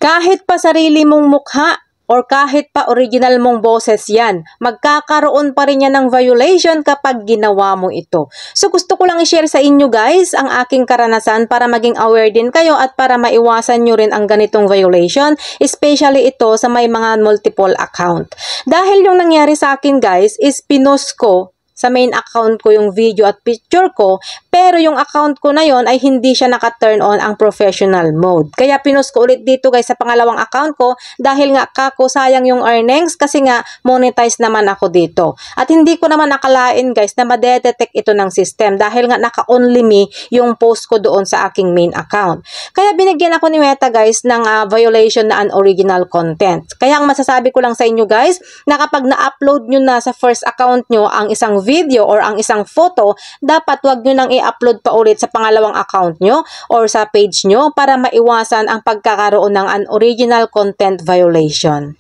Kahit pa sarili mong mukha or kahit pa original mong boses yan, magkakaroon pa rin yan ng violation kapag ginawa mo ito. So gusto ko lang i-share sa inyo guys ang aking karanasan para maging aware din kayo at para maiwasan nyo rin ang ganitong violation, especially ito sa may mga multiple account. Dahil yung nangyari sa akin guys is pinost ko sa main account ko yung video at picture ko, pero yung account ko na yon ay hindi siya naka-turn on ang professional mode. Kaya pinost ko ulit dito guys sa pangalawang account ko dahil nga kako sayang yung earnings kasi nga monetize naman ako dito. At hindi ko naman nakalain guys na madedetect ito ng system dahil nga naka-only me yung post ko doon sa aking main account. Kaya binigyan ako ni Meta guys ng violation na unoriginal content. Kaya ang masasabi ko lang sa inyo guys na kapag na-upload nyo na sa first account nyo ang isang video or ang isang photo, dapat wag nyo nang i-upload pa ulit sa pangalawang account nyo or sa page nyo para maiwasan ang pagkakaroon ng unoriginal content violation.